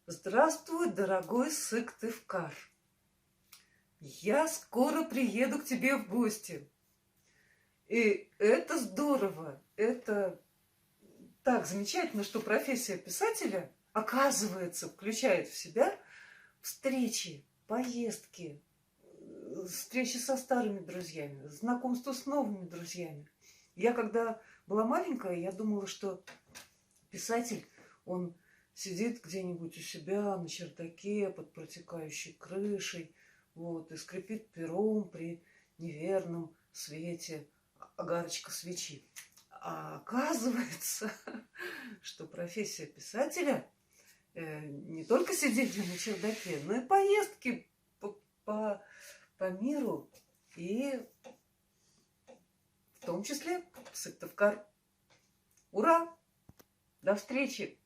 Здравствуй, дорогой Сыктывкар. Я скоро приеду к тебе в гости. И это здорово. Это так замечательно, что профессия писателя, оказывается, включает в себя встречи, поездки, встречи со старыми друзьями, знакомство с новыми друзьями. Я когда была маленькая, я думала, что писатель, он сидит где-нибудь у себя на чердаке под протекающей крышей, вот, и скрипит пером при неверном свете огарочка свечи. А оказывается, что профессия писателя не только сидение на чердаке, но и поездки по миру, и в том числе в Сыктывкар. Ура! До встречи!